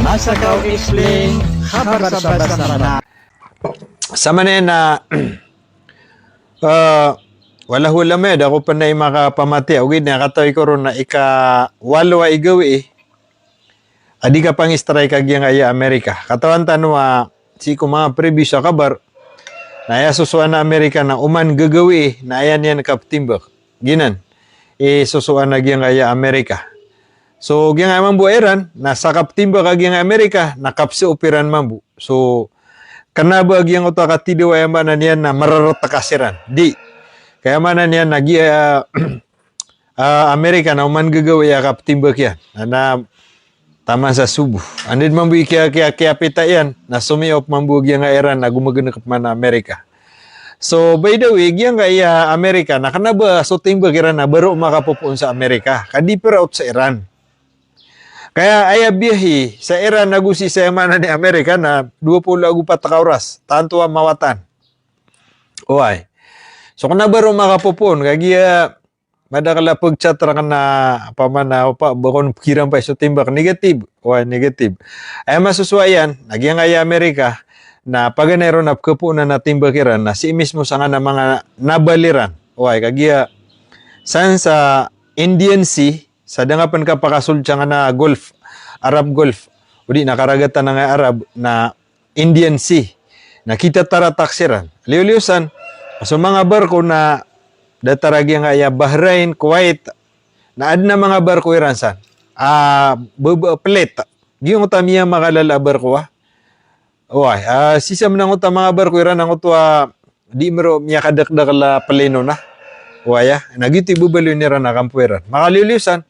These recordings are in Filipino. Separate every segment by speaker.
Speaker 1: Masagaw Explain, kabar sa basta na.
Speaker 2: Sa manin na wala hula med ako pa na makapamati ugid na katoy ko ron na ika-walo ay gawi adi ka pang strike kag yang aya Amerika katawan tanwa si ko mga previous sa kabar na aya susuan na Amerika na uman gagawi na ayan yan kaptimbak ginan susuan na yang aya Amerika. So gyang mambu Iran nasa kaptimba kag yang Amerika nakapsi operan mambu. So kanaba gyang uta katido ay manan yan na mararot kasiran. Di kaya manan yan nagi Amerika na uman gagawi ya kaptimba kyan na tama sa Subo. Andid mambu kaya pita yan na sumiop mambu gyang Iran na gumaganap man Amerika. So by the way gyang kaya Amerika na kanaba so timba kira na baro makapupuon sa Amerika kadi pero out sa Iran. Kaya aya biyahe sa Iran nagusi sa mana ni Amerika na 24 ka oras tanto mawatan. Oy. So kung nabaro makapupon kaya madakala pagchat ra kana pamana pa bakon kirang pa so timbak negative. Oy negative. Ay masusuayan nagyang aya Amerika na paganero na kapunan na timbakiran na si mismo sa nga na mga nabaliran. Oy kagya san sa Indian Sea sa dangapan ka pakasultsa nga na Gulf, Arab Gulf. Udi nakaragatan na nga Arab na Indian Sea. Nakita tara taksiran. Liuliusan, so mga barko na dataragi nga ya Bahrain, Kuwait, na ad na mga barko iransan. Plate. Giyong utamiya makalala barko Uway, sisam nang uta mga barko iran ang utwa di mero miya kadakdak la paleno na. Uwaya, nagiti bubalo nira na kampueran. Makaliuliusan,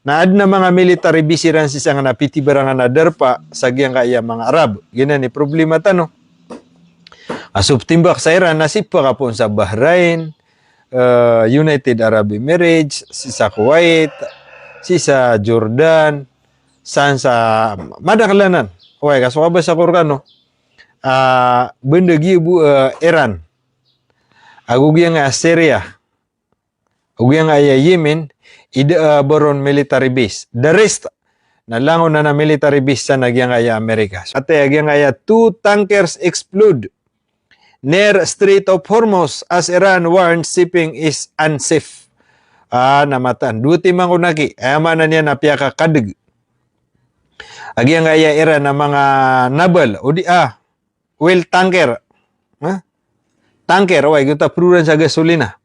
Speaker 2: na ad na mga military bisiran si nga napiti barangan na derpa sa giyang kaya mga Arab. Gina ni problema tano. Asubtimbak sa Iran, nasip pa kapon sa Bahrain, United Arab Emirates, si sa Kuwait, si sa Jordan, saan sa madaklanan. Okay, kaso ka ba sa Kurano? Bendagi Iran. Agugiyang Syria. Agugiyang Yemen, baron military base. The rest, nalangon na military base sa nagyang aya Amerika. At nagyang aya 2 tankers explode near Strait of Hormuz as Iran warns shipping is unsafe. Namatan. Duti man ko naki. Ayaman na niya napya ka kadig. Agyang aya Iran na mga naval. Oil tanker. Tanker. Oy, kita pruran sa gasolina.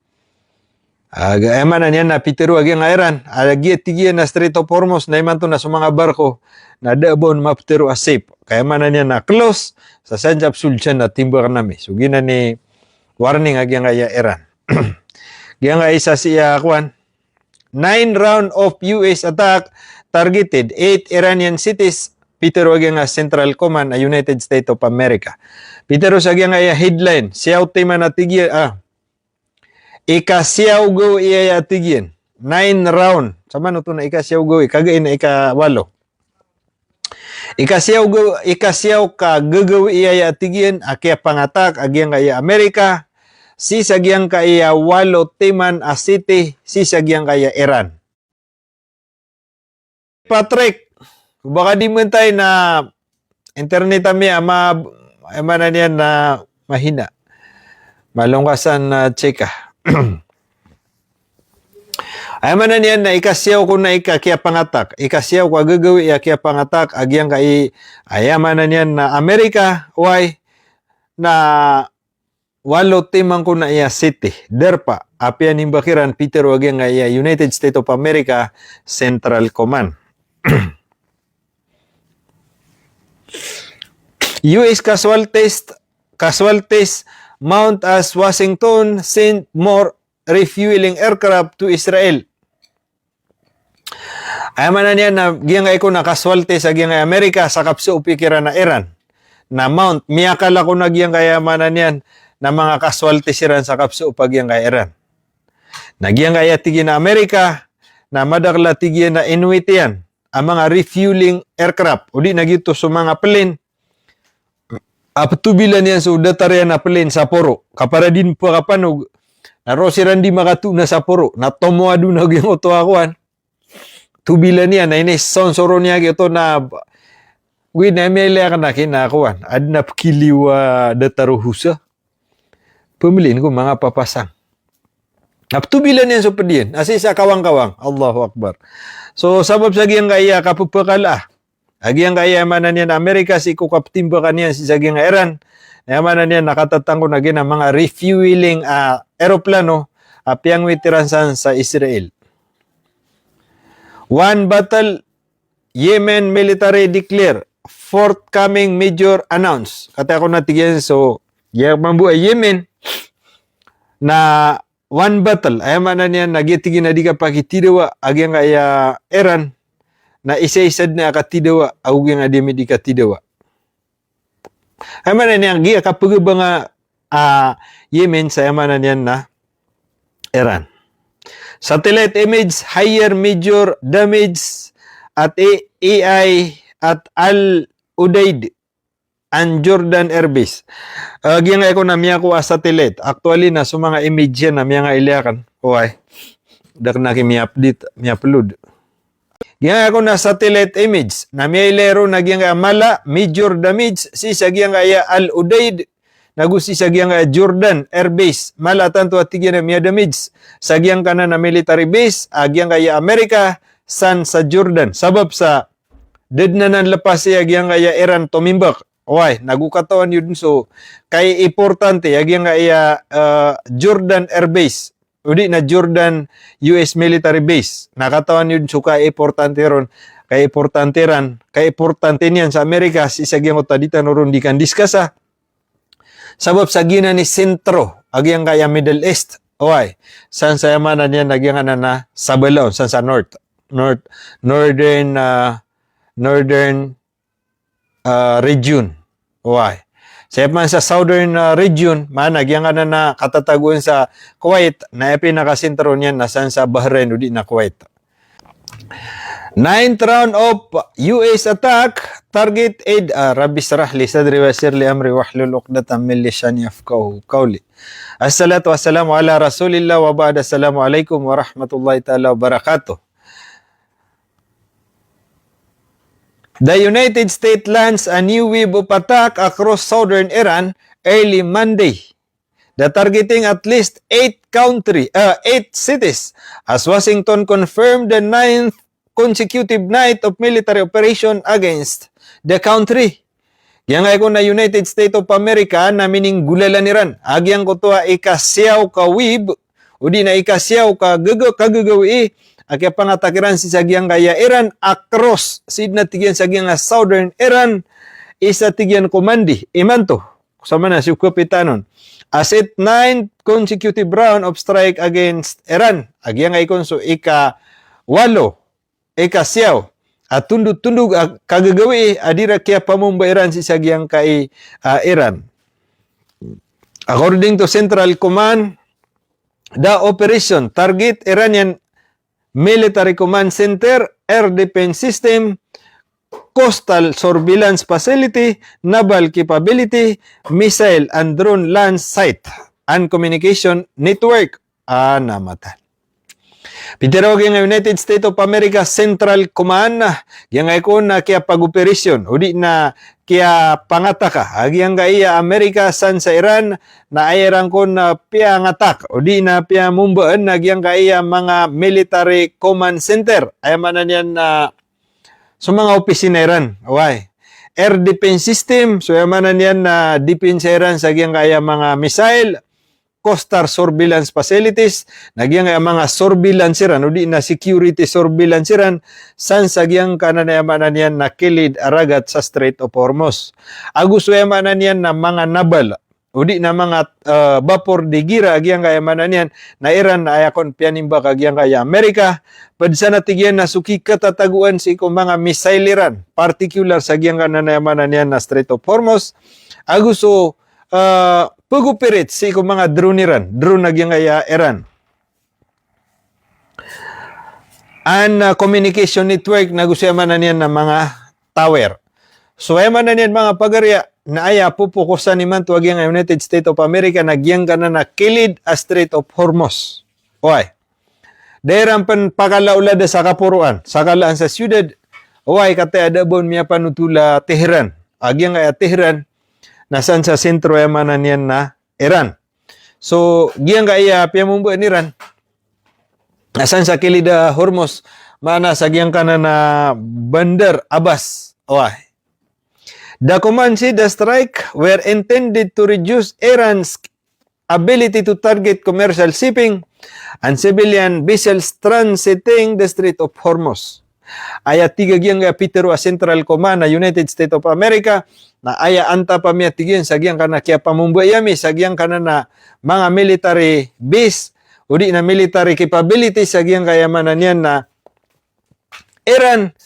Speaker 2: Ayaman na niya na pitero agyang Iran. Agi na Strait of Hormuz na iman to na sa mga barko na dabon mapitero as safe. Kaya man na niya na close sa Sanjab Sultan na timba nami. So gina ni warning agyang aya Iran. Gyang isa siya kwan. 9 round of US attack targeted 8 Iranian cities. Pitero agyang Central Command na United States of America. Pitero sa agyang aya headline. Siyaw tima na tigyan. Ikasiyaw go iya tigyan. 9 round. Sama no to na ikasiyaw go. Kagain na ika-8. Ikasiyaw ka gagawi iya tigyan. Akya pangatak. Agyang kaya Amerika. Si sagyang kaya 8 timan a city. Si sagyang kaya Iran. Patrick. Baka di mo tayo na internet kami ama na niyan na mahina. Malungkasan na cheka. Ay man niyan na ikasiyaw ko na kaya pangatak. Ikasiyaw ko gagawi kaya pangatak agyang kay ayaman na niyan na Amerika why na 8 timang ko na iya city. Derpa apyan imbakiran Peter agyang iya United States of America Central Command. US casualties mount as Washington sent more refueling aircraft to Israel. Ayaman na niya na giyang ko na casualties sa giyang Amerika sa kapso upikira na Iran. Na mount, miyakala ko na giyang kayamanan niyan na mga casualties Iran sa kapso upagiyang kay Iran. Nagyang kaya tigyan na Amerika na madakla tigyan na inuitian ang mga refueling aircraft. O di nagyuto sa mga plane. Apatubilan yan sa udataryan na plane sa poro. Kapara din po kapanog. Narosiran di makatu na sa poro. Natomo adu na yung oto akuan. Tubilan niya na ini sonsoro niya ito na Gwi na may ka na kinakuan. Adnap kiliwa dataruhusa. Pemilin ko mga papasang. Naptubilan yan sa pediyan. Asi sa kawang-kawang. Allahu Akbar. So, sabab sa giyang kaya kapupakala. Agiyang kaya manan yan Amerika, si kukaptimba kaniyan si sagiyang Iran. Naman yan nakatatang ko na gina mga refueling aeroplano apiyang witiransan sa Israel. One battle, Yemen military declare forthcoming major announce. Kata ako natigyan so yung mambu ay Yemen na one battle ay manan yan nagitigin na di ka pakitidawa agyang kaya Iran na isa-isad na akatidawa agyang adimi di katidawa. Ay manan yan giya kapag ba nga Yemen sa manan yan na Iran. Satellite image higher major damage at AI at Al-Udaid and Jordan Air Base. Giyang ekonomiya ko satellite. Actually na so mga image yan na miya nga iliakan. Okay. Dak na mi-update, mi-upload. Giyang ako na satellite image na miya ilero na giyang mala major damage si sa giyang Al-Udaid nagusi sa giyang Jordan Air Base. Mala tanto at tigyan na miya damage sa giyang kanan na military base giyang Amerika san sa Jordan. Sabab sa dead na nanlapas siya giyang Iran tumimbak. Okay, nagukatawan yun so kay importante giyang Jordan Air Base. Udi na Jordan US Military Base. Nakatawan yun so kay importante ron. Kay importante niyan sa Amerika si sa giyang utaditan ron di kan diskasa. Sabab sa gina ni sentro agyang kaya Middle East. Okay. San sa yamanan niya nagyang na sa Balon, san sa northern region. Okay. Sa man sa southern region, nagyang na katataguan sa Kuwait na pinakasentro niyan na san sa Bahrain udi na Kuwait. 9th round of US attack target aid Rabbi srah li sadri wa yassir li amri wahlul 'uqdatam min lisani yafqahu qawli. Assalatu wassalamu ala Rasulillah wa ba'd. Assalamu alaikum warahmatullahi taala wabarakatuh. The United States lands a new wave of attack across southern Iran early Monday. The targeting at least 8 cities as Washington confirmed the 9th consecutive night of military operation against the country. Yang ay ko na United States of America na mining gulalan niran. Agyang ko to ikasyaw ka wib o di na ikasyaw ka kagagawi akya pangatakiran si sagyang kaya Iran across sid na tigyan sagyang southern Iran isa tigyan komandi imanto sama na si kapitanon as it 9th consecutive round of strike against Iran. Agyang ay kon so ika-8 ikasyaw at tundug kagagawi adira kaya pamumbayaran si sagyang kay Iran. According to Central Command, the operation target Iranian Military Command Center, Air Defense System, Coastal Surveillance Facility, Naval Capability, Missile and Drone Land Site, and Communication Network. Namatan. Pitiraw ng United States of America Central Command yang ikon na kaya pag-operasyon o di na kaya pangataka agyang kaya Amerika san sa Iran na ayarang kon na piangatak o di na pia mumbaan nagyang kaya mga military command center ay manan yan na sa mga opisina Iran. Okay. Air defense system so ay manan yan na defense Iran sa agyang kaya mga missile coastal surveillance facilities, nagyang mga surveillance ran, o di na security surveillance ran, san sagyang kananayamanan yan na kilid aragat sa Strait of Hormuz. Agus yamanan yan na mga naval, o di na mga vapor de gira, agyang kayamanan yan na Iran na ayakon pianimba kagyang kaya Amerika, padsa natigyan na suki katataguan si ikong mga missile ran, particular sagyang kananayamanan yan na Strait of Hormuz. Agus pagupirit si ikong mga drone nagyang kaya Iran. And communication network na gusto yaman na niyan ng mga tower. So yaman na niyan mga pagarya na aya pupukusan ni man tuwag yung United States of America nagyang ka na kilid a Strait of Hormuz. Okay. Dairan pan pakalaulada sa kapuruan, sa kalaan sa siyudad, Uway kate ada bon miya panutula Tehran. Agyang ay Tehran nasan sa sentro yamanan yan na Iran. So, giyang kaya piyamumbu ni Iran. Nasan sa kilida Hormuz, mana sa giyang kanan na Bandar Abbas. Uway. The command said the strike were intended to reduce Iran's ability to target commercial shipping and civilian vessels transiting the Strait of Hormuz. Aya tiga giyang Peter wa Central Command na United States of America na aya anta pa miya tigyan sa giyang kana kaya pamumbayami sa giyang kana na mga military base o di na military capability sa giyang kayamanan yan na Iran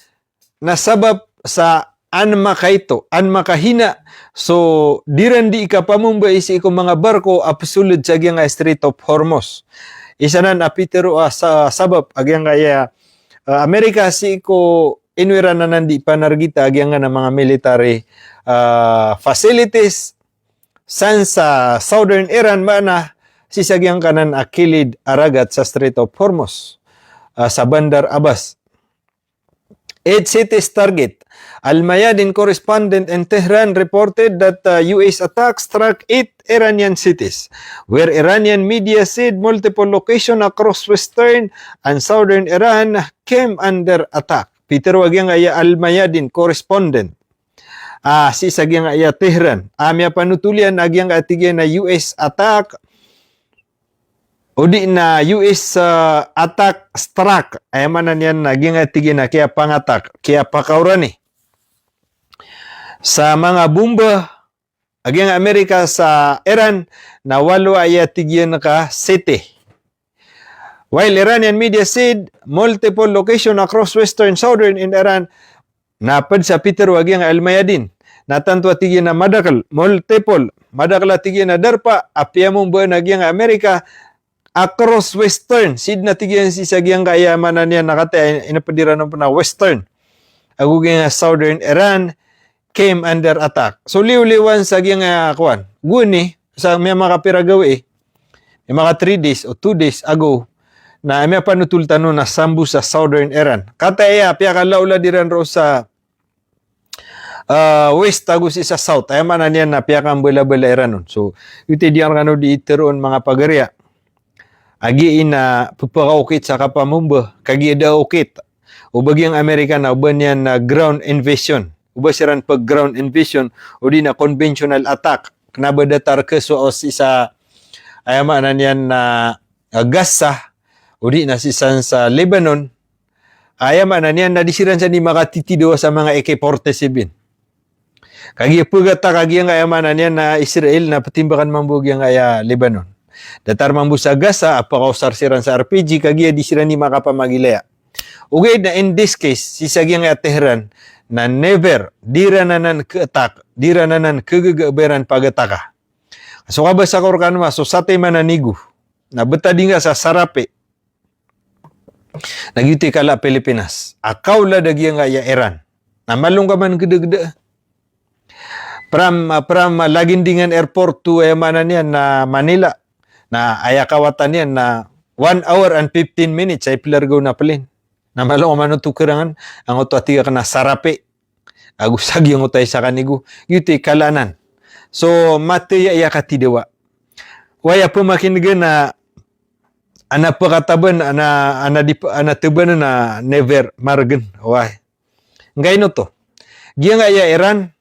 Speaker 2: na sabab sa anmakaito, anmakahina. So, diran di ikapamumbay sa ikong mga barko apsulod sa giyang Strait of Hormuz. Isa na Peter sa sabab agyang kaya Amerika si ko inwira na nandi panargita agyang nga ng mga military facilities san sa southern Iran mana si sagyang kanan akilid aragat sa Strait of Hormuz sa Bandar Abbas. 8 cities target. Al-Mayadin correspondent in Tehran reported that U.S. attacks struck 8 Iranian cities, where Iranian media said multiple locations across western and southern Iran came under attack. Peter wagyang aya Al-Mayadin correspondent. Si sagyang aya Tehran. Amya panutulian agyang atigyan na U.S. attack o di na US attack struck ay manan yan naging atigin na kaya pangatak kaya pakauran sa mga bomba agyang Amerika sa Iran na walo ay atigyan ka city. While Iranian media said multiple location across western southern in Iran napad sa Peter wagyang Al-Mayadin natanto atigyan na madakal multiple madakal atigyan na darpa apyamong ba nagyang Amerika across western sid na tigyan si sagyang kayamanan niya nakate inapadiran po na western aguging southern Iran came under attack. So liw-liwan sagyang kuan guni sa may mga piragawi may mga 3 days o 2 days ago na may panutultan no na sambu sa southern Iran kataya pia kalaula diran ro sa west agus sa south ay manan niya na pia kang bala-bala Iran nun. So iti diyan kano di iteron mga pagarya agi ina pupakaukit sa kapamumba kagi daukit o bagyang Amerika na uban yan na ground invasion uba siran pag ground invasion o di na conventional attack knabadatar keso os isa ayamanan yan na Gaza o di na sisan sa Lebanon ayamanan yan na disiran sa ni makatitido sa mga AK-47 kagi pugata kagi ang ayamanan yan na Israel na patimbakan mambug yung aya Lebanon datar mambu sa Gaza apakausar siran sa RPG kagiya di sila ni makapamagilaya. Ugay na in this case si sagyang Tehran na never dirananan ke-attack, dirananan kegagaberan pagataka. So kabasa korkan ma so sate mananigu na betadi nga sa Sarape. Nagiti kala Pilipinas. Akaw la dagyang aya Iran. Na malungkaman gede-gede. Pram Lagindingan Airport to ayamanan yan na Manila. Na ayakawatan yan na 1 hour and 15 minutes ay pilargaw na palin. Na malong umano tukirangan, ang oto atiga ka na Sarape. Agusag yung utay sa kanigo. Yuti kalanan. So, matiya iya katidewa. Waya pumakinigan na anapakataban, anatiban na never margen. Way. Ngay no to. Giyang aya Iran,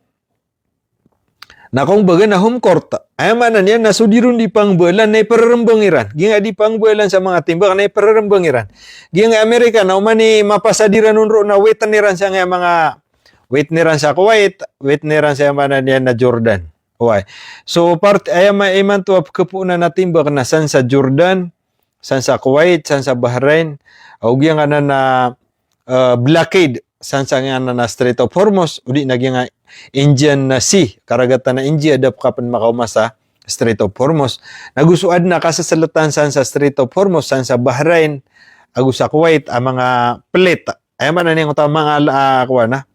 Speaker 2: na kung baga na home court, ay manan yan, nasudirun di pangbulan na ipararambang Iran. Ginga di pangbulan sa mga timbang na ipararambang Iran. Ginga Amerika na umani mapasadiran nunro na wetan niran sa mga wait niran sa Kuwait, wait niran sa manan yan na Jordan. Okay. So, ay maiman to kapunan na timbang na san sa Jordan, san sa Kuwait, san sa Bahrain, o ginga na blockade, san sa nga na Strait of Hormuz, udi na ginga Indian Sea, karagatan na India, adap kapan makauma sa Strait of Hormuz. Nagusuad na kasasalatan san sa Strait of Hormuz, san sa Bahrain, agus sa Kuwait, ang mga plate. Ay man na niyang mga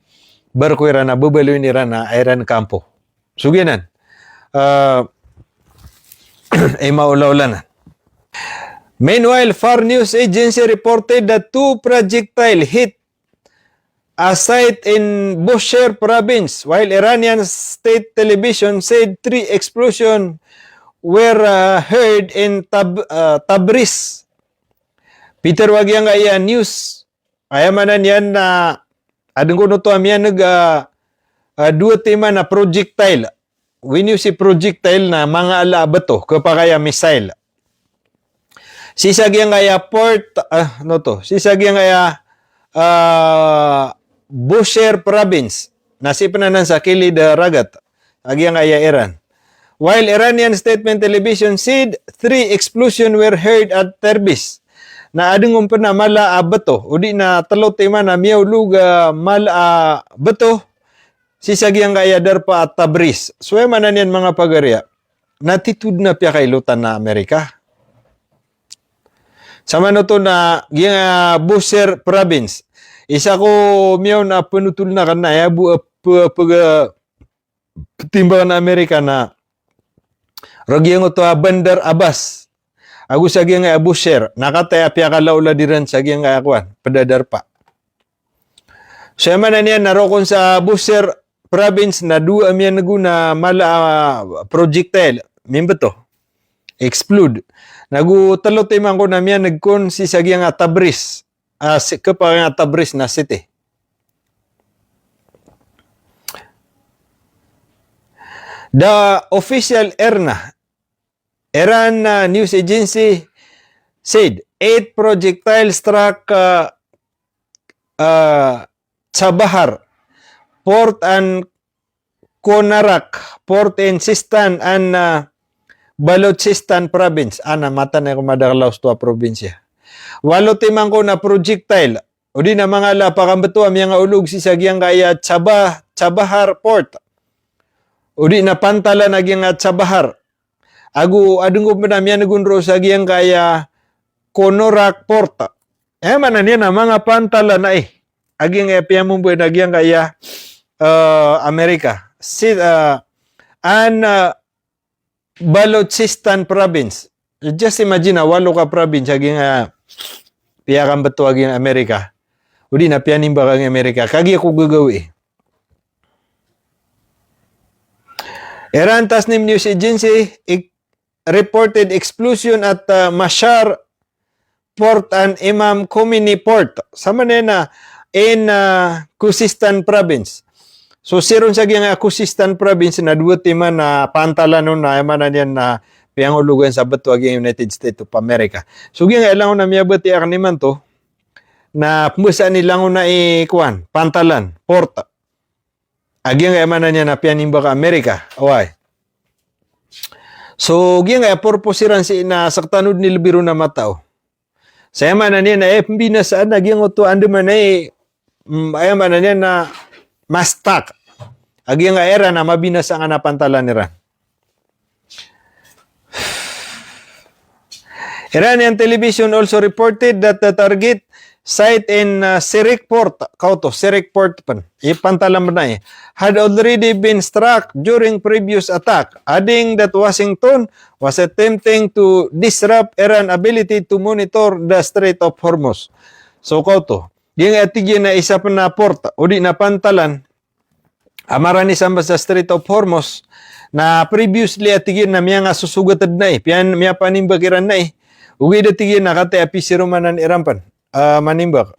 Speaker 2: barko iran na bubaloy ni Iran na Iran Campo. Suginan. Ay maulaw-ulanan. Meanwhile, Far News Agency reported that 2 projectile hit a site in Bushehr province, while Iranian state television said 3 explosions were heard in Tabriz. Peter wag yang iya news. Ayamanan yan na adung ko to amyan dua tema na projectile. When you see projectile na mga ala bato kapagaya missile. Sisag yang kaya port Sisag yang kaya Bushehr province. Nasipanan sa kilid ragat. Agyang kaya Iran. While Iranian statement television said 3 explosions were heard at Tabriz. Na adung na mala bato. Udi na talo tema na miyaw luga mala bato. Sisagyang kaya darpa at Tabriz. So manan yan mga pagarya. Natitud na piya kay lutan na Amerika. Sama no to na yung Bushehr province. Isa ko miyaw na panutul na kanaya timbangan na Amerika na Rogyang to Bandar Abbas. Agus sagyang Bushehr. Nakataya piya kalaula diran sagyang akwan. Padadar pa. So manan yan narokon sa Bushehr province na dua miyan naguna mala projectile. Mimba to. Explode. Nagutalo timang ko na miyan nagkon si sagyang Tabriz. Kapag Tabriz na city. The official Iran news agency said 8 projectiles struck Chabahar port and Konarak port in Sistan and Balochistan province. Mata na kumadakalaw sa probinsya. Walo timang ko na projectile. O di na mga lapakambato ang mga ulog si sagyang kaya Chabahar port. O di na pantala nagyang Chabahar. Adung ko pa namin nagunro sagyang kaya Konarak port. Manan yan na mga pantala na Agyang piyamumboy nagyang kaya Amerika. Balochistan province. Just imagine, walo ka province, aging piyakan ba ito aging Amerika? O di na, piyanin ba kang Amerika? Kagi ako gagawi. Iran Tasnim News Agency reported explosion at Mashhad Port and Imam Khomeini Port. Sama na in Khuzestan province. So, siron sa giyang Khuzestan province na duwa tima na pantala nun na emanan yan na piyangulugan sa bato aging United States of America. So, giyang ilangon na miyabot iyak naman to na musa nilangon na pantalan, port. Agiyang emanan yan na piyanimba ka Amerika. Away. So, giyang purposiran si na saktanod ni Libiro na matao. Sa emanan yan na binasaan na giyang oto anduman na emanan yan na mastak. Agiyang era na mabinasa nga napantalan ni Iran. Iranian television also reported that the target site in Sirik Port, Sirik Port ipantalan na had already been struck during previous attack, adding that Washington was attempting to disrupt Iran's ability to monitor the Strait of Hormuz. So, yung atigyan na isa pa na port, o di na pantalan, amaran isang sa Strait of Hormuz, na previously atigyan na miya nga susugatad na piyan miya panimbagiran na uwi da tigyan na kate apisiro manan irampan, manimbag.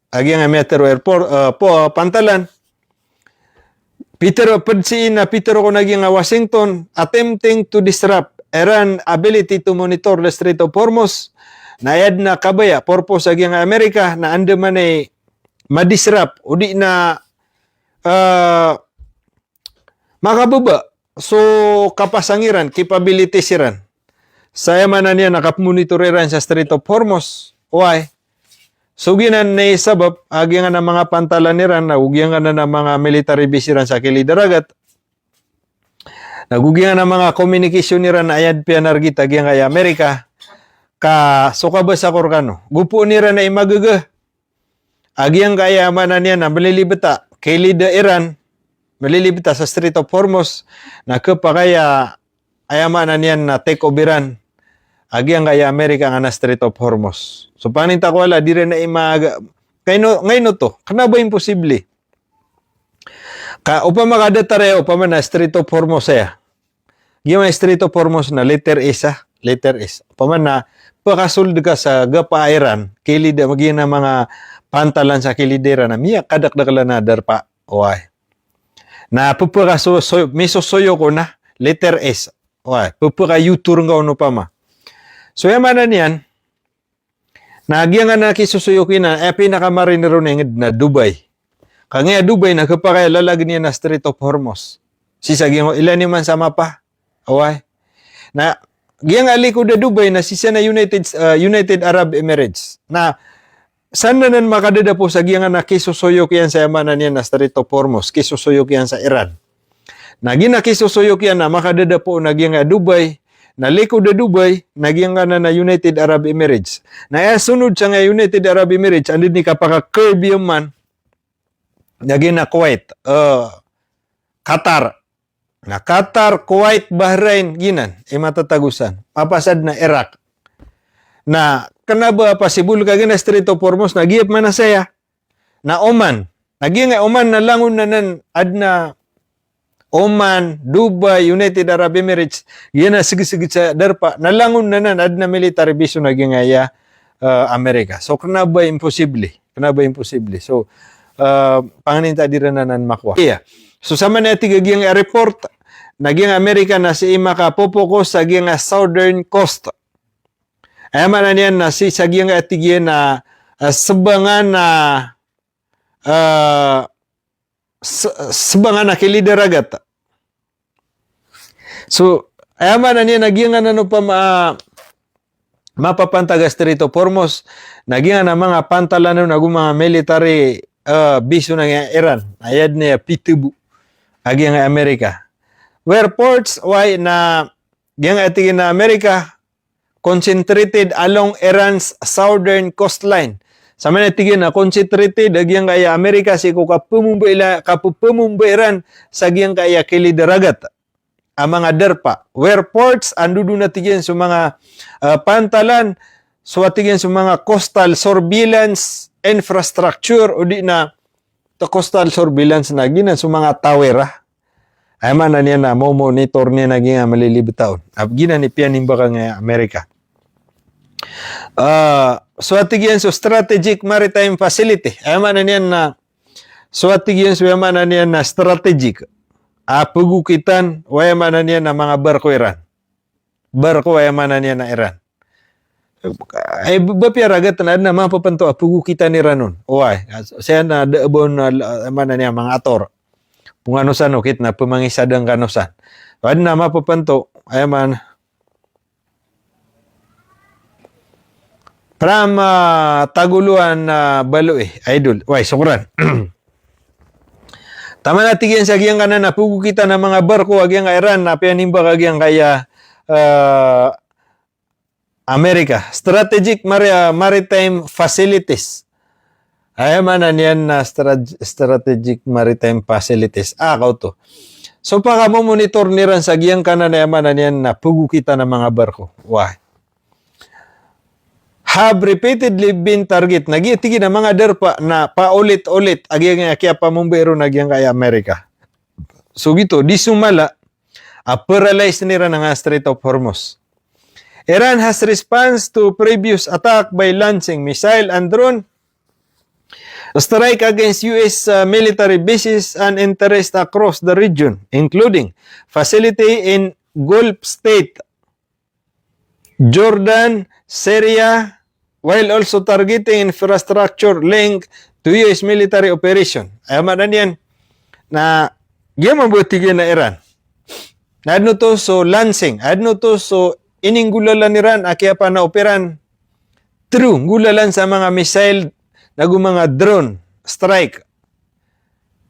Speaker 2: Agi nga metro airport, pantalan. Peter ko naging Washington attempting to disrupt Iran ability to monitor the Strait of Hormuz. Nayad na kabaya, purpose agi nga Amerika na andaman ay madisrupt, o di na makababa. So, kapasangiran, capabilities iran. Saya manan niya nakapmonitoriran sa Strait of Hormuz. Why? So, ginan na sabab, agi nga na mga pantalan niran, nagugyan nga na mga military base iran sa kilidaragat. Nagugyan nga na mga communication niran na ayad pianargit agi nga ay Amerika. Sukaba sa Korkano. Gupo niran na imagaga. Agi ang kaya manan niya na malilibata kilida Iran, malilibita sa Strait of Hormuz na kapakaya ayamanan yan na take overan agi ang kaya Amerika nga na Strait of Hormuz. So paninta ko wala, di rin na Ngayon to, kana ba imposible? Upama kada tare, upama na Strait of Hormuz saya. Yung Strait of Hormuz na letter S. Upama na, pakasulod ka sa gapairan, kilid, magiging na mga pantalan sa kilidera na miya kadakdakala na darpa. Oy. Na may susuyo ko na, letter S. Oy. Pupaka U-turn ka ano pa ma. So yaman na niyan, nagyang nga nakisusuyo kina, pinakamarinero na Dubai. Kaya Dubai, nagkapakaya lalag niya na Strait of Hormuz. Sisagyan ko, ilan ni man sa mapa. Oy. Na, giyang aliko da Dubai na sisa na United Arab Emirates. Na, saan na nan makadada po sa giyang na kisusuyok yan sa yamanan niya na Strait of Hormuz. Kisusuyok yan sa Iran. Na, kisusuyok yan na makadada po na giyang Dubai. Naliko da Dubai, nagyang na United Arab Emirates. Na, sunod sa nga United Arab Emirates, andin ni kapaka-curb yung man, nagyang na Kuwait, Qatar. Na Qatar, Kuwait, Bahrain, ginan, matatagusan. Papasad na Iraq. Na kanaba pasibul ka gina Strait of Hormuz, nagiyap man na saya. Na Oman. Nagyang Oman na langon na nan, adna Oman, Dubai, United Arab Emirates, gina sige-sige sa darpa. Nalangon na nan, adna military base nagyang Amerika. So kanaba imposible. So, panganinta di rin na nan makuha. Yeah. So sama na tigagiyang report, naging Amerika na si makapopokus sa giyang southern coast. Ay man na niyan na si sa giyang atigyan na sabangan na kilideragat. So ay man na niyan naging ano pa mapapantaga Strait of Hormuz, naging na mga pantalan na mga military biso ng Iran. Ayad niya pitubu. Agi nga Amerika. Where ports why na yang atigin na Amerika concentrated along Iran's southern coastline. Sa man atigin na concentrated agyang kaya Amerika si ko kapupumumba Iran sa agyang kaya kilidaragat. Ang mga derpa. Where ports andudo na tigin sa mga pantalan so atigin sa mga coastal surveillance infrastructure o di na to coastal surveillance na ginan sa mga tower ay man na niya na monitor niya naging malilibit taon. Ginan ni pianimba ka nga Amerika. So atigyan so strategic maritime facility. Ay man na niya na so atigyan so man na niya na strategic. Pugukitan way man na niya na mga barko Iran. Barko ay man na niya na Iran. Ay bapiyaragat na mapapanto apugo kita ni Ranon. Oy, saya na daabon na mana niya mga ator. Kung ano sa nukit na pumangisadang kanusan. Wad na mapapanto ay man from Taguluan Baloy, idol. Oy, sukran. Tama na tigyan sa giyang kanan apugo kita na mga barko agyang Iran na pianimba kagyang kaya Amerika, strategic maritime facilities. Ay man niyan na strategic maritime facilities. Kao to. So paka mo monitor niran sa giyang kanan na yaman niyan na pugo kita ng mga barko. Why? Have repeatedly been target. Nagitigi na mga derpa na paulit-ulit agyang kaya pamumbero nagyang kay Amerika. So gito, di sumala paralyze nira ng Strait of Hormuz. Iran has response to previous attack by launching missile and drone strike against U.S. Military bases and interests across the region, including facility in Gulf State, Jordan, Syria, while also targeting infrastructure linked to U.S. military operation. Ay man yan na giyang mabutigin na Iran. Adno to so launching, adno to so ininggulalan ni Iran, kaya pa na-operan true, gulalan sa mga missile na mga drone strike.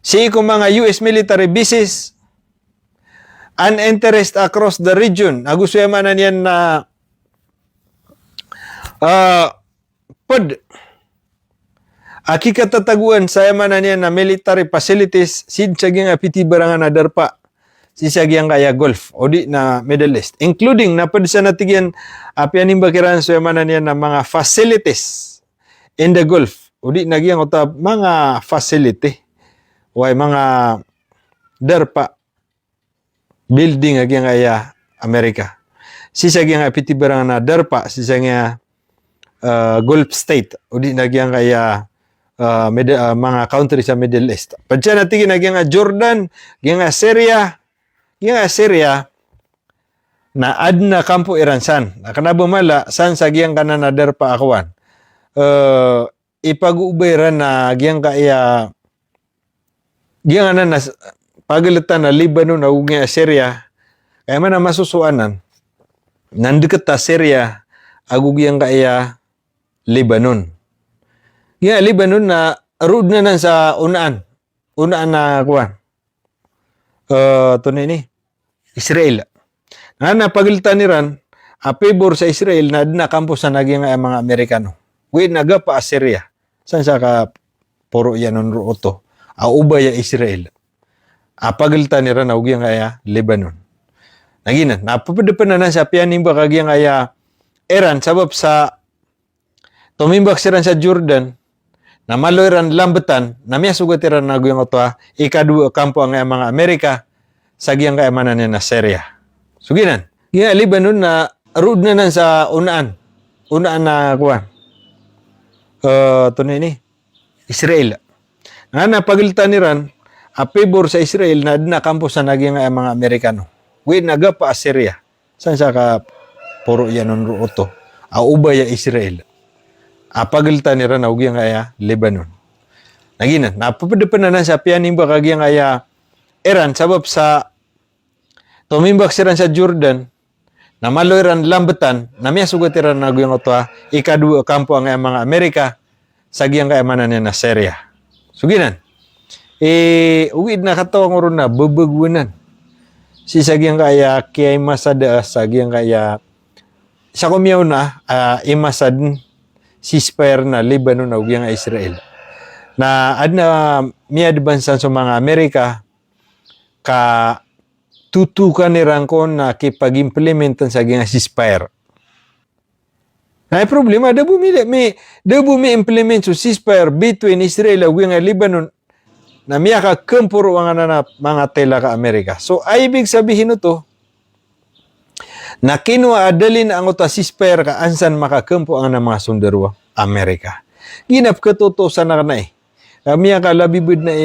Speaker 2: Si ko mga US military bases and interest across the region. Gusto yaman na yan na aki katataguan sa yaman na yan na military facilities sinsaging apiti barangan na darpa sisagyang kaya Gulf o di na Middle East, including na pwede sa natigyan apianing bakiran so yaman na yan na mga facilities in the Gulf udi nagyang uta mga facility way mga darpa building agyang aya Amerika. Sisa gyang apitibarang na darpa sisa nga Gulf state udi nagyang aya mga country sa Middle East. Padya natin nagyang Jordan, gyang Syria, na adna kampo Iransan. Nakanabo mala san sa gyang kanana darpa akwan. Ipag-ubayran na gyang kaya gyang na pagalitan na Lebanon na ugya Syria kaya man na masusuanan nandikat ta Syria agugyang kaya Lebanon. Gyang Lebanon na road na nan sa unaan na kuan. Tunay ni Israel. Na pagalitan ni Iran a favor sa Israel na adna kampo sa nagyang mga Amerikano. Wi naga pa Syria. San sa ka puro yanon ruoto. Ubay Israel. Pagalitan ni Iran augyang kaya Lebanon. Naginan, napapadpan na sa pianimba kagyang kaya Iran sabab sa tumimbak si Iran sa Jordan na malo Iran lambatan na miya sugat Iran na agyang oto ikadu kampo ang mga Amerika sa gyang kaya manan na Syria. Suginan, gyang Lebanon na road na nan sa unaan na kuwan. Tunay ni Israel. Nga pagalitan ni Iran a favor sa Israel na adna kampo sa naging mga Amerikano. Wi naga pa Syria. San sa ka puro yanon ruoto. Ubay Israel. Pagalitan ni Iran augyang kaya Lebanon. Naginan, napapadpan na sa pianimba kagyang kaya Iran sabab sa tumimbak si Iran sa Jordan na malo Iran lambatan na miya sugat Iran na agyang oto ikadu kampo ang mga Amerika sa gyang kaya manan na Syria. Suginan. Uwid na katawang oron na babagwanan. Si sagyang kaya kaya masada sagyang kaya sa kumyaw na imasad ceasefire na Lebanon na ugyang Israel. Na adna miya adbansan sa mga Amerika ka tutukan ni Rangkon na kipag-implementan sa gyang ceasefire. Na problema dabu mi implement so ceasefire between Israel ug nga Lebanon na miya ka kempuro ang mga tela ka Amerika. So ay ibig sabihin nito na kinwa adalin ang uta ceasefire ka ansan makakempo ang mga sundaro Amerika. Ginap katutusan na kanay. Miya ka labibid na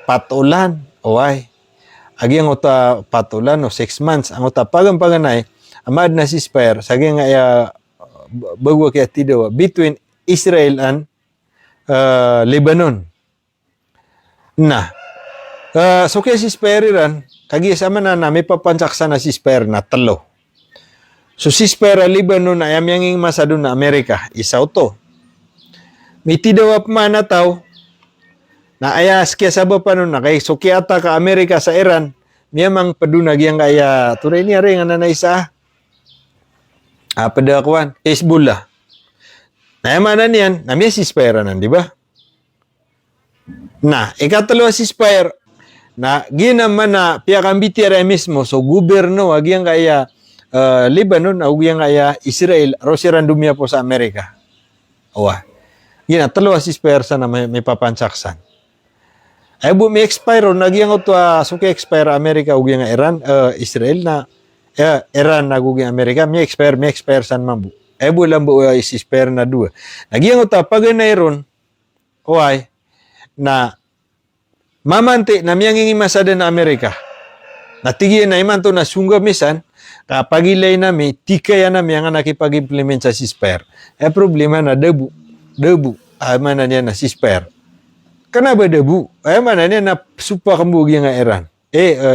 Speaker 2: patulan oy. Agi ang uta patulan o 6 months ang uta pagampanganay amad na ceasefire sa gyang bagwa kaya tidaw between Israel and Lebanon. Na. So kaya ceasefire ran, kagi sama na may papansaksa na ceasefire na 3. So ceasefire Lebanon ay amyanging masado na Amerika. Isaw to. May tidaw man na tao na ayas kaya sabab pa nun na kay so kaya ka Amerika sa Iran, miyamang padunag yang kaya turay niya rin nga na isa. Padakuan, Hezbollah. Nayamanan yan, na may ceasefire nan, di ba? Na, ikatalo ceasefire, na ginaman na piyakambitira mismo, so gobyerno, agyang kaya Lebanon, agyang kaya Israel, rosiran dumya po sa Amerika. Owa. Ginatalo ceasefire sa na may papansaksan. Ay bu may expire, nagyang ito, so kaya expire Amerika, agyang Iran, Israel na, Iran nagugyang Amerika, may expire san mambu. Bu lang bu ceasefire na 2. Nagyang ito, pag nairon, oay, na mamanti na miyang masada na Amerika. Natigyan na iman to na sungga misan, kapag ilay na may, tikaya na miyang nakipag-implement sa ceasefire. Problema na debu. Mana niya na ceasefire. Kana ba debu? Mana niya na supa kambugi nga Iran.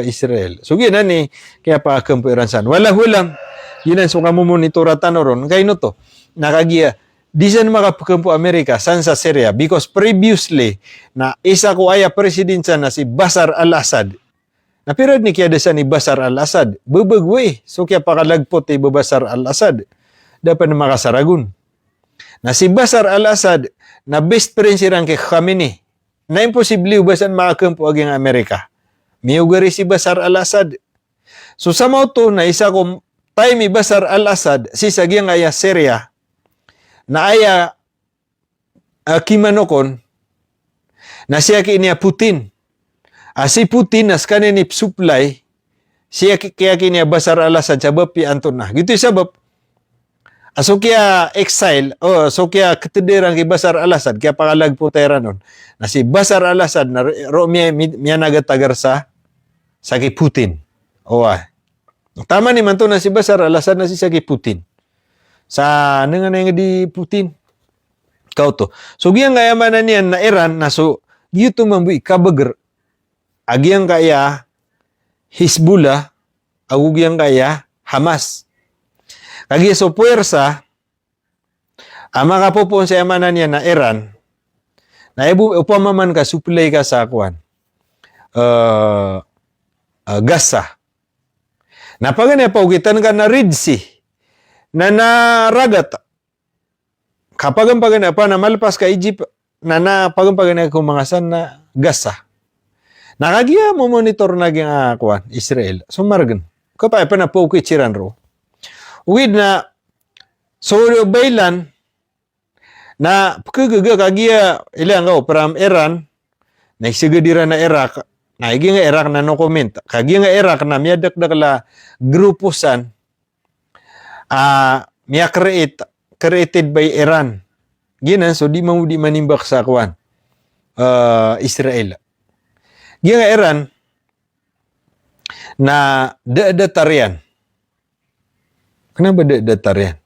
Speaker 2: Israel. So gina ni, kaya pa kampo Iran san. Wala-hulam. Ginan so kamo monitoratan ron. Kaya no to, nakagiya. Di siya makakampo Amerika san sa Syria because previously na isa ko aya presidensya na si Bashar al-Assad. Napirad ni kaya desa ni Bashar al-Assad. Bubagwe. So kaya pakalagpot ni Bashar al-Assad. Dapat na makasaragun. Na si Bashar al-Assad na best friend sirang kay Khamenei. Na imposible ubasan makakampo aging Amerika. Miyugari si Bashar al-Assad. So sa to na isa ko time ni Bashar al-Assad si sagyang aya Syria na aya kimanokon na siya kiniya Putin. Si Putin nas kanin supply siya kaya kiniya Bashar al-Assad sabab pi anton na. Gitu sabab so kaya exile so kaya ketederang ki Bashar al-Assad kaya pangalag po teranon na si Bashar al-Assad na miya nagatagar sa ki Putin. Tama ni man to na si Bashar al-Assad na si sa ki Putin. Sa nga di Putin. Kau to. So giyang kaya manan niyan na Iran na so gitu mambu ikabager agiyang kaya Hezbollah agugiyang kaya Hamas. Kagi so puwersa ama kapopon sa manan niyan na Iran na upamaman ka supply ka sa kuan Gaza. Napagana paugitan ka na Red Sea na naragat. Kapag ang pagana pa na malpas ka Egypt na pagana kung mga san na Gaza. Nakagiya mo monitor na gyang kuan Israel. So margan. Kapay pa na po kichiran ro. Uwid na so bailan na pagkaga kagiya ilang from Iran na isigadiran na Iraq. Naigi nga Iraq na no comment. Kagi nga Iraq na miya dakdakla grupusan miya created by Iran. Ginan so di manimbak sa kuan Israel. Gi nga Iran na datarian. Kenapa datarian?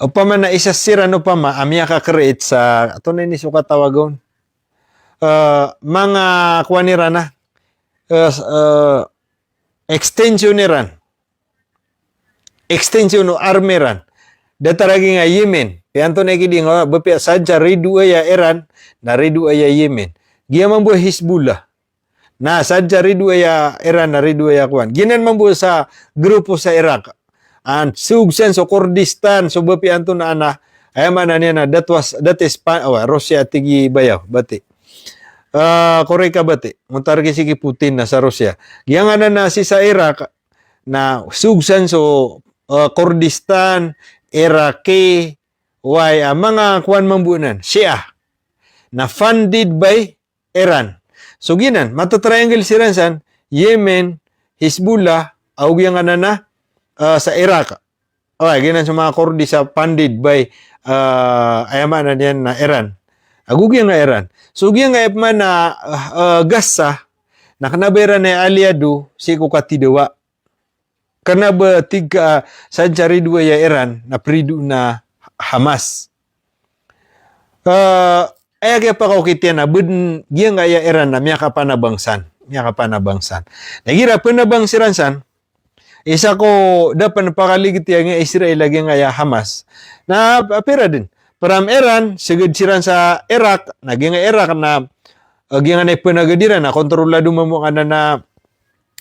Speaker 2: Upama na isa siran upama miya ka create sa ato na ni suka tawagon mga kuanira na extension Iran. Extension no army Iran. Dataragi nga Yemen. Kaya anto na ikidi nga bapi sadya ridu ya Iran na ridu ya Yemen. Giya mambu Hezbollah. Na sadya ridu ya Iran na ridu ya kuan. Ginan mambu sa grupo sa Iraq. And sugsen so Kurdistan so bapi anto na ana ayaman na niya na that is Russia tigi bayaw bati. Korea ka bati. Muntargi si Putin na sa Russia. Yang na si sa Iraq na sugsan so Kurdistan, Iraqi, mga kuan mambunan, Shia, na funded by Iran. So ginan, matatriangle si Ransan, Yemen, Hezbollah, yang na sa Iraq. Ginan sa mga Kurdi sa funded by ayaman na yan na Iran. Agugyan nga Iran. So gyan nga man na Gaza, nakanabera na aliado si kukatidawa. Karena tiga sancari dua ya Iran na pridu na Hamas. Ay kaya pa kau kitian na bun gyan nga ya Iran na miya kapanabangsan. Nagira panabangsiran san, isa ko dapat pakaligit yang Israel lagi nga ya Hamas. Na pera din. Param Iran, sigad siran sa Iraq, naging Iraq na aging na panagadiran na kontrolado mo na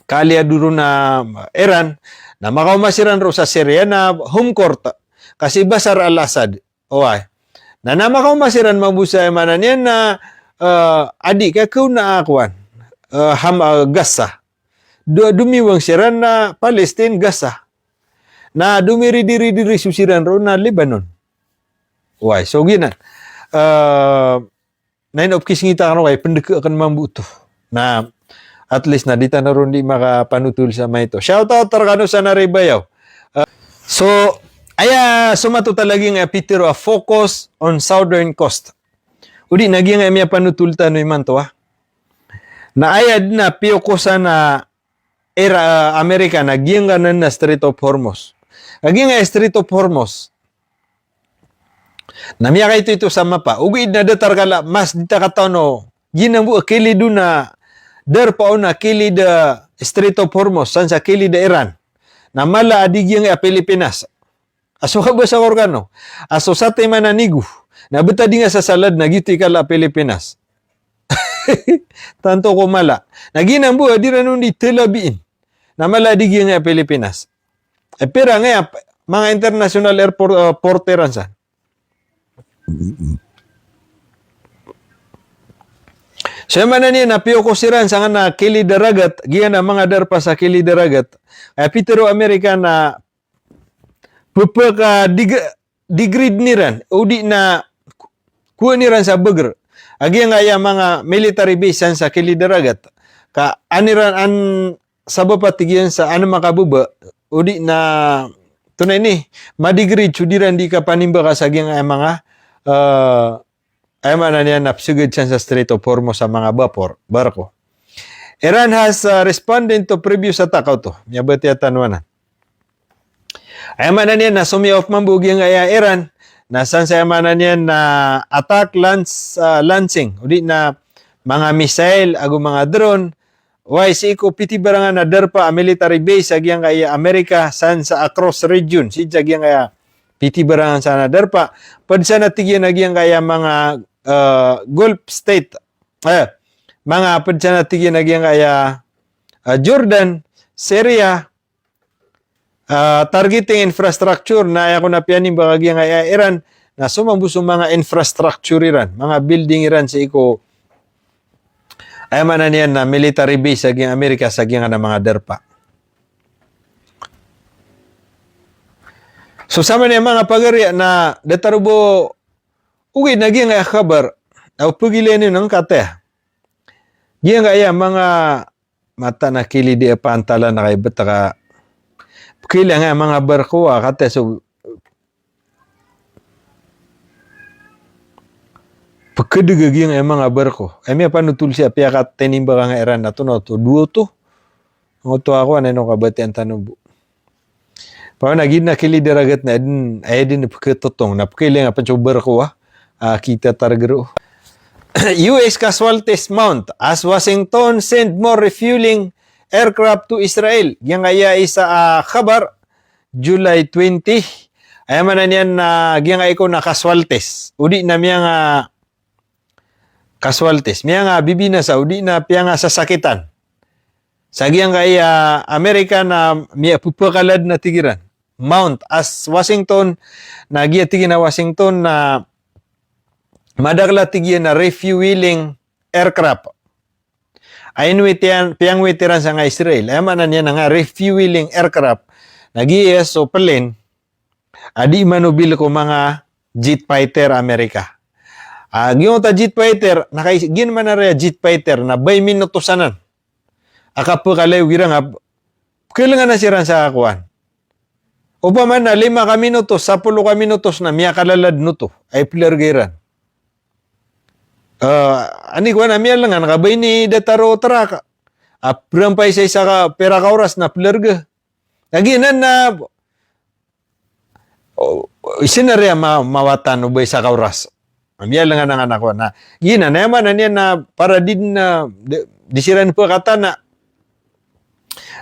Speaker 2: kaliya duro na Iran na makamasiran ro sa Syria na home court kasi Bashar al-Assad. Na makamasiran mabusa manan yan na adik ka na akwan Gaza. Dumiwang siran na Palestine Gaza. Na dumiri-diri susiran ro na Lebanon. So gina. Nain of kisingita ka kay pendeka akan mambuto. Na at least na dita na ron di makapanutul sa may ito. Shoutout tarakano sa naribayaw. So, sumato talaging Peter focus on southern coast. Udi, naging miya panutulta no iman to na ayad na piyoko sa na era Amerika, naging na Strait of Hormuz. Naging Strait of Hormuz. Namiya ka ito sa mapa. Ugid na datar kala, mas dita kataw no, ginambu akili doon na der pauna kili da Strait of Hormuz san sa kili da Iran na mala adigiyang Pilipinas aso ka ba sa organo aso sa tema na nigu na betadi nga sa salad na gitu ikala Pilipinas tanto ko mala naginambu adira nun di telabiin na mala adigiyang Pilipinas pera nga mga international airport porteran san Siya man na niya, napiyo ko siran sa nga na kili daragat, giyan na mga darpa sa kili daragat. Ay Pitero Amerika na pupaka digrid niran, o di na kuha ni ran sa Beger. Agi nga ya mga military base san sa kilidaragat. Ka aniran an sabab tigyan sa ano makabuba udi na tunay ni madigrid sudiran di ka panimba ka sa nga mga ay man niya napsugid sa Strait of Hormuz sa mga barko. Iran has responded to previous attack to. Miyabati at tanwanan. Ay man niya na sumi-off mambugi nga Iran nasan sa man niya na attack launching udi na mga missile ago mga drone why si ko piti barangan na derpa a military base agyang kaya Amerika san sa across region si agyang kaya piti barangan sana derpa pad sa natigyan agyang kaya mga Gulf state mga pad sa natigyan agyang kaya Jordan, Syria targeting infrastructure na ako na pianin bagay nga Iran na sumambusong mga infrastructure Iran, mga building Iran sa iko ay man niyan na military base sa Amerika sa nga na mga derpa. So sama niya mga pagari na detarubo ugi naging nga kabar au pugilin ng kate. Giya nga mga mata na kilidi pantala na kay betaka kailangan mga barko kate so pagkadagaging mga barko ay may panutul siya piyakat tenimba nga Iran na to no to duo to ngoto ako ano kabati ang tanubo pa nagid na kilidaragat na din pagkatotong na kailangan pa sa barko kita targero US casualties mount as Washington send more refueling aircraft to Israel. Yang kaya isa khabar July 20. Ay man niyan na gyang ay ko na casualties. Udi na miya nga casualties. Miya nga bibina sa udi na piya nga sasakitan. Sa gyang kaya Amerika na miya pupakalad na tigiran. Mount as Washington na giya tigin na Washington na madagla tigyan na refueling aircraft. Ayon piyang witiran sa nga Israel, ay manan niya nga refueling aircraft, nag-iis o plane, adi manubil ko mga jet fighter Amerika. Yung ta jet fighter, gin man na jet fighter na bay minutosanan. Akapakalayo gira nga, kailangan na siya sa akuan. O pa man na 5 ka minutos, 10 ka minutos na miya kalalad nuto, ay pilargiran. Ani ko na miya lang nga nakabay ni dataro taraka. Aprang pa isa ka pera ka oras na plerga. Naginan na isinarya mawatan ubay sa ka oras. Miya lang nga anak ko na gina na yaman na niya na para din na disiran po kata na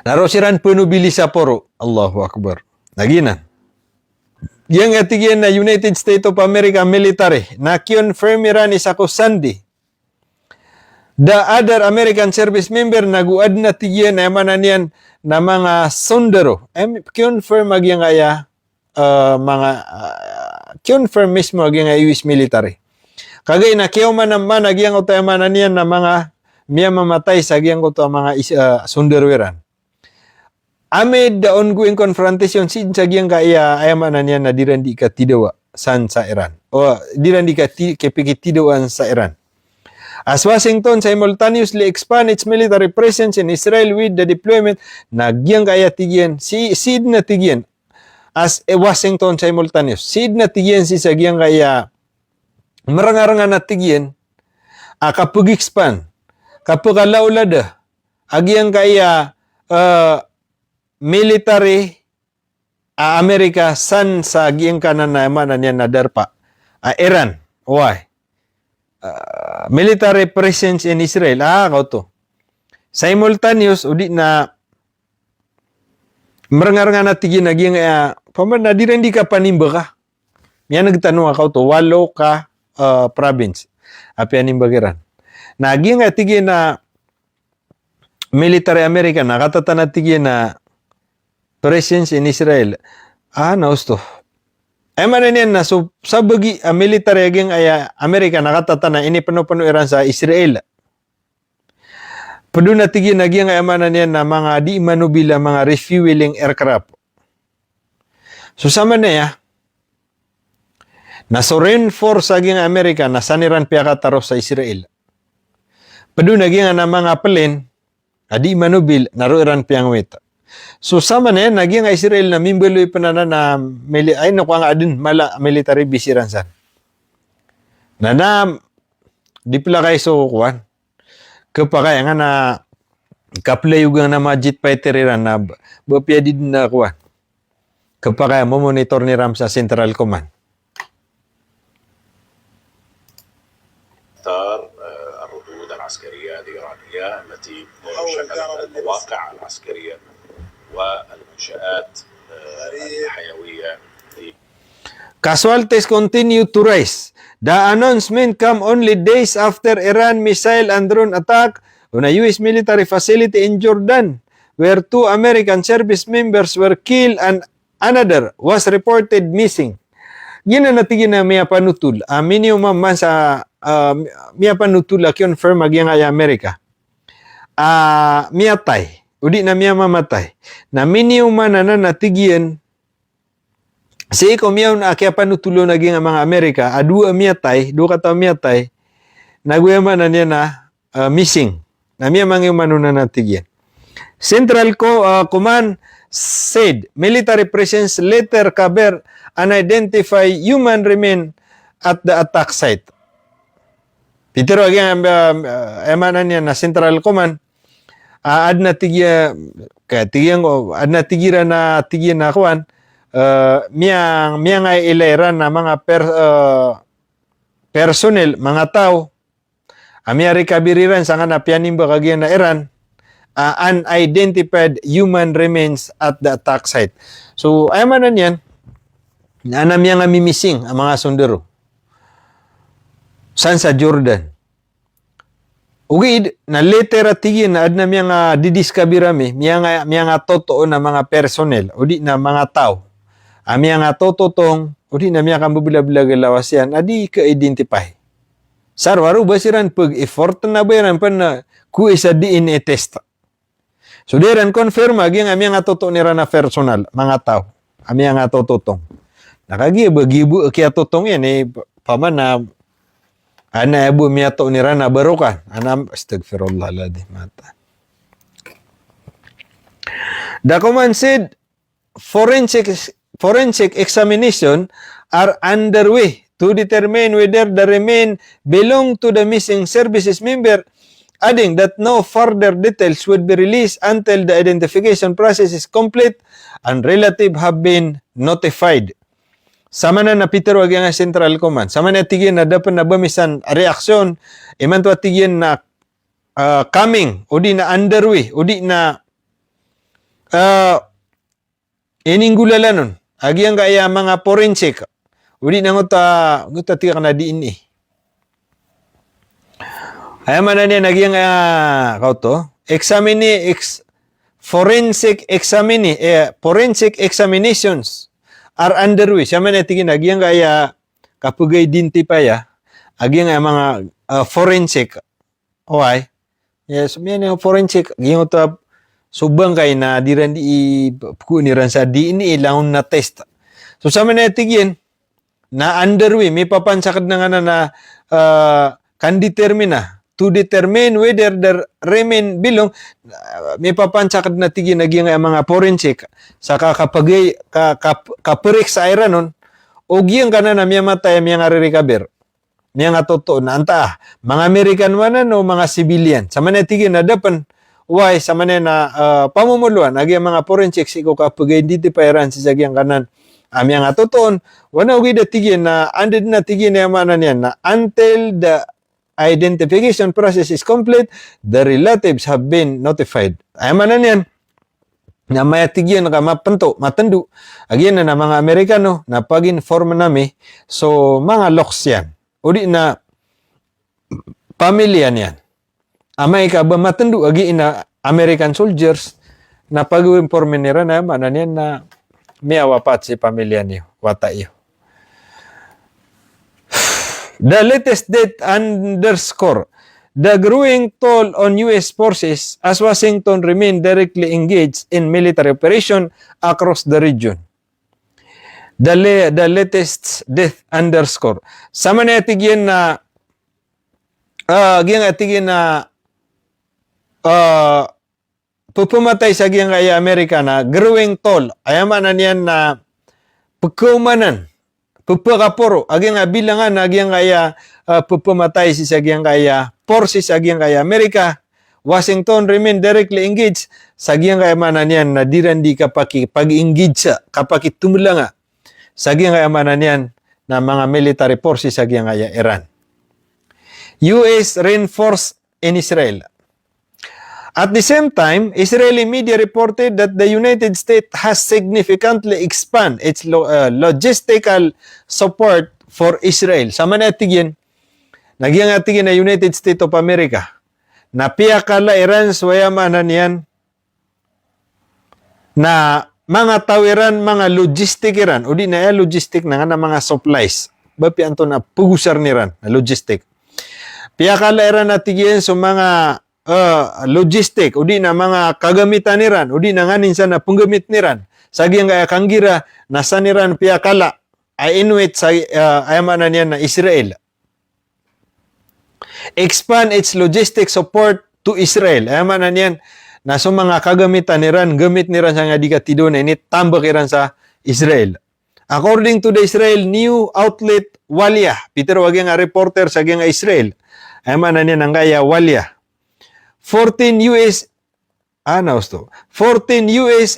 Speaker 2: narosiran po nubili sa poro. Allahu Akbar. Naginan. Yang atigyan na United States of America military na confirm Iran is ako Sunday. The other American service member naguad na tigyan na mananian na mga sondero. Confirm magyang aya mga confirm mismo magyang US military. Kagay na kiyaw man naman nagyang utay mananian na mga miya mamatay sa gyang ko to mga sondero Iran. Amid the ongoing confrontation sin sa giyang kaya ayaman na niya na dirandi ka tidawa san sa Iran. O dirandi ka kepikit tidawan sa Iran. As Washington simultaneously expand its military presence in Israel with the deployment na giyang kaya tigyan, sid na tigyan. As Washington simultaneous, sid na tigyan si sa giyang kaya marangarangan na tigyan, kapag expand, kapag alaulada, agiyang kaya military Amerika san sa giyang kanan na emanan niya na darpa Iran. Why? Military presence in Israel. Kauto. Simultaneous, udi na marangar nga natigin na giyang paman na di ka panimba ka. Miya nagtanong ako to, 8 ka province. Api animbagiran. Naging atigin na military America na katatanatigin na presence in Israel. Nausto. Ay manan yan na so sa bagi military aging Amerika nakatatana ini pano Iran sa Israel. Padu natigin aging manan yan na mga di manubila mga refueling aircraft. So sama na ya Naso reinforce aging Amerika na saniran piya kataro sa Israel. Padu naging na mga pelin, adi manubil, naroiran piyang weta. So sama na yan, naging Israel na mimbeloy pa na ay nakuha nga adin mala military bisiran san. Na di pala kayo so kuwan. Kapag nga na kaplayugang na majit pa itiriran na bapya din na kuwan. Kapag mo monitor ni Ram sa Central Command.
Speaker 3: الردود العسكرية الإيرانية التي شملت المواقع العسكرية والمنشآت الحيوية.
Speaker 2: Casualties continue to rise. The announcement come only days after Iran missile and drone attack on a U.S. military facility in Jordan, where 2 American service members were killed and another was reported missing. Gina natigin na miya panutul. Minimum man sa miya panutul confirm agyan ay Amerika. Miyatay. Udi na miya mamatay. Na minimum man na natigyan si ikaw miyaw na kaya panutulo naging mga Amerika, dua kataw miyatay, nagwayaman na niya na missing. Na miya mga manuna natigyan. Central Command said military presence later cover unidentified human remain at the attack site. Pero again, emanan niya na Central Command, ad na tigyan na kuwan, miyang ay ilairan na mga personnel, mga tao, miya rekabiriran sa nga na piyanimba kagyan na Iran, unidentified human remains at the attack site. So, ayamanan yan, na miya nga mimising ang mga sundero. San sa Jordan. Ugi, na later at tigin na adna miya nga didiskabirami, miya nga totoo na mga personnel, o di na mga tao. Miya nga tototong, o di na miya kang bubilabilag lawas yan, adi ka-identify. Sarwaru ba siran pag-effort na ba yan pa na ku isa DNA test. So, diran confirm, aging miya nga totoo nira na personal, mga tao. Miya nga tototong. Nakagibu, kaya totong yan, paman na ana abu miyato ni Rana barukan. Anam astagfirullah ladhi mata. The command said forensic examination are underway to determine whether the remain belong to the missing services member, adding that no further details would be released until the identification process is complete and relatives have been notified. Sama na napitero agyan nga Central Command. Sama na tigyan na dapat na bamisan reaksyon. Iman to tigyan na coming. O di na underway. O di na ininggulala nun. Agyan kaya mga forensic. O di na nguta tigyan na diin eh. Ayaman na niya nagyang forensic examinations are underway. Siya man natin ginagyan kaya kapugay dinti pa ya, agyan nga mga forensic. Okay? Yes, may yung forensic. Agyan ito subang kay na diran di pukuniran sa DNA lang na test. So sa man natin yan, na underway, may papansakad na nga na can determine na to determine whether the remain belong, may papansakad na tigin naging mga forensic sa kakapagay kapirik sa Iran nun, o giyang ka na miya matay miya nga re-recover miya nga totoo na anta mga American manan o mga civilian sa manen tigin na dapan why sa manen na pamumuluan naging mga forensic iko kapagay dito pa Iran sa sagyang kanan miya nga totoo wana ugi da tigin na andid na tigin na manan yan na until the identification process is complete, the relatives have been notified. Ay manan yan. Na may tigyan na matandu. Again na mga Amerikano na pag-inform nami. So, mga loks yan. O di na pamilya niyan. Amay ka ba matandu? Again na American soldiers na pag-inform nila na manan yan na may awapat si pamilya niyo. Wata iyo. The latest date underscore the growing toll on U.S. forces as Washington remain directly engaged in military operation across the region. the latest death underscore. Sama na atigyan na pupumatay sa giyang kaya Amerika na growing tall. Ayaman na niyan na pagkumanan. Pupakapuro. Agyang bilangan na agyang kaya pupumatay si sa giyang kaya forces sa giyang kaya Amerika. Washington remain directly engaged sa giyang kaya manan niyan na dirandi kapaki pag-engage sa kapaki tumulanga sa giyang kaya manan niyan na mga military forces sa giyang kaya Iran. US reinforced in Israel. At the same time, Israeli media reported that the United States has significantly expanded its logistical support for Israel. Sama na atigyan, nagyang atigyan na United States of America. Napiyakala Iran swayamanan yan na mga tawiran, mga logistic Iran, o di na logistic na nga na mga supplies. Bapi anto na pugusar ni Iran na logistic. Piyakala Iran atigyan sa mga logistic, o di na mga kagamitan ni Iran, o di na nga ninsan na punggamit ni Iran. Sagyang kaya kanggira, nasa ni Iran piyakala, ay inuit sa ayamanan yan na Israel. Expand its logistic support to Israel. Ayamanan yan, na sa mga kagamitan ni Iran, gamit ni Iran sa nga di katido na init, tambak Iran sa Israel. According to the Israel new outlet Walia, Peter wag nga reporter sa nga Israel, ayamanan yan ang kaya Walia. 14 US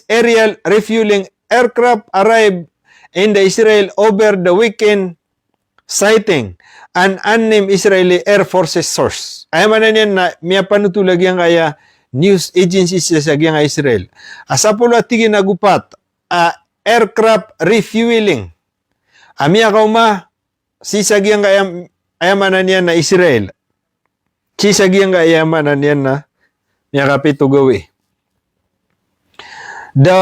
Speaker 2: aerial refueling aircraft arrived in the Israel over the weekend, citing an unnamed Israeli Air Forces source. Ay man yan na miya panutulag yang kaya news agencies sa nga Israel. Asa po tigin nagupat aircraft refueling. Amiya kauma si sagyang kaya ayamanan yan na Israel. Sisagyang kaayamanan yan na niya kapito gawi. The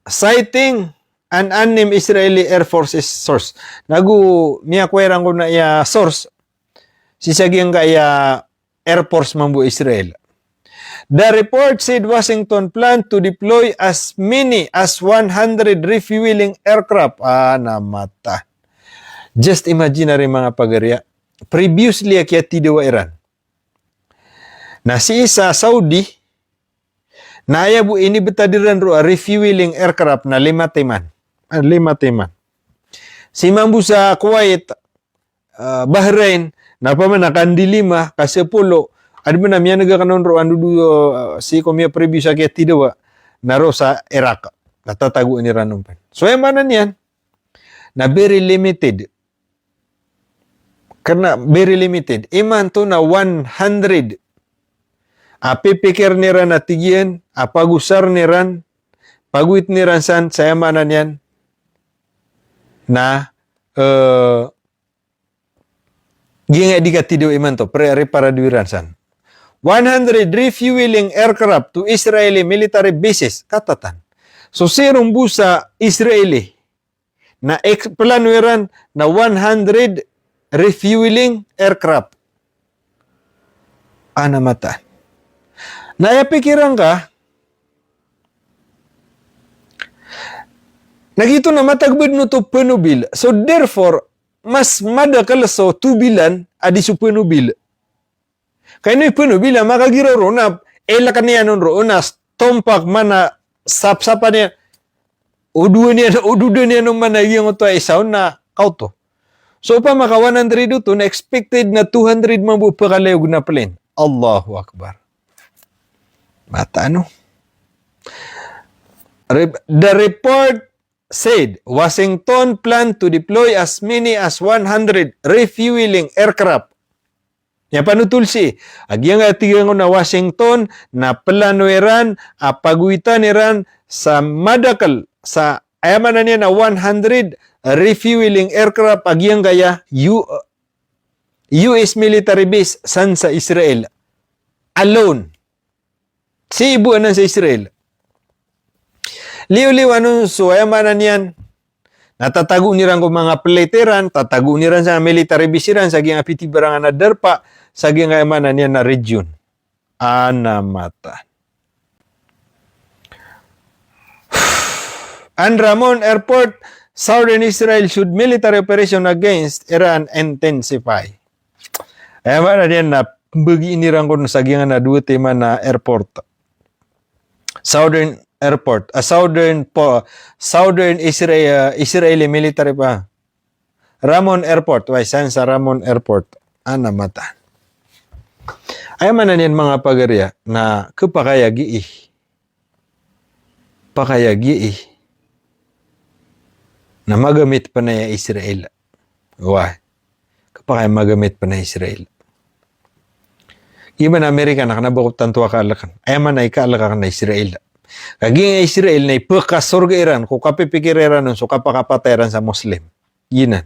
Speaker 2: citing an unnamed Israeli Air Forces source. Niya kwerang ko na source. Sisagyang kaya Air Force mambu Israel. The report said Washington planned to deploy as many as 100 refueling aircraft. Namata. Just imaginary mga pagarya. Previously, kaya tidawa Iran. Na si isa Saudi, nayabu ini betadiran ro refueling aircraft na 5 teman. 5 teman. Si mambu sa Kuwait, Bahrain, na pa man nakandi 5 kasi 10. Adi man na miya nagakanon ro andu si komia previous kaya tidawa na ro sa Iraq. Natatago ni Ranumpan. So emanan yan na very limited. Karena very limited. Iman to na 100 pipikir niran na tigyan, pagusar niran, paguit niran san, saya manan yan, na, ginga di ka tido iman to, para duwiran san. 100 refueling aircraft to Israeli military bases, katatan. So, sirong busa Israeli, na planuiran na 100 refueling aircraft. Anamata. Nayapikiran ka, nagito na matagbid no to penubil. So therefore, mas madakal so tubilan adi su penubil. Kaya no penubil, makagira ro na, ela kaniya nun ro, na tompak mana sapsapa niya, ududa niya nung managing ito ay sound na kauto. So pa maka 100 ito, na expected na 200 mabu pakalayog na plane. Allahu Akbar. Mata ano? The report said Washington planned to deploy as many as 100 refueling aircraft. Ya panutulsi, agyang atigang na Washington na planueran paguitan Iran sa madakal sa ayaman na niya na 100 refueling aircraft agyang gaya US military base san sa Israel alone. Si ibu anan sa Israel. Liw-liw anong suayamanan yan. Natatago niran ko mga plateran, tatago niran sa military bisiran, sa giyang apiti barangan na derpa, sa giyang ayamanan yan na region. Anamata. An Ramon Airport Southern Israel should military operation against Iran intensify. Ay mana diyan na bagi inirang ko sa gingan na dua tema na airport. Southern airport, Southern Israeli military pa. Ramon Airport, why sa Ramon Airport mata. Ay man yan mga pagarya na pakayagi na magamit pa na Israel. Why? Kapag magamit pa na Israel. Iba na Amerika na kanabukot tantuwa kaalakan. Ay man ay kaalakan na Israel. Kaging Israel na ipakasurga Iran kung kapipikir Iran nun so kapakapatayran sa Muslim. Yinan.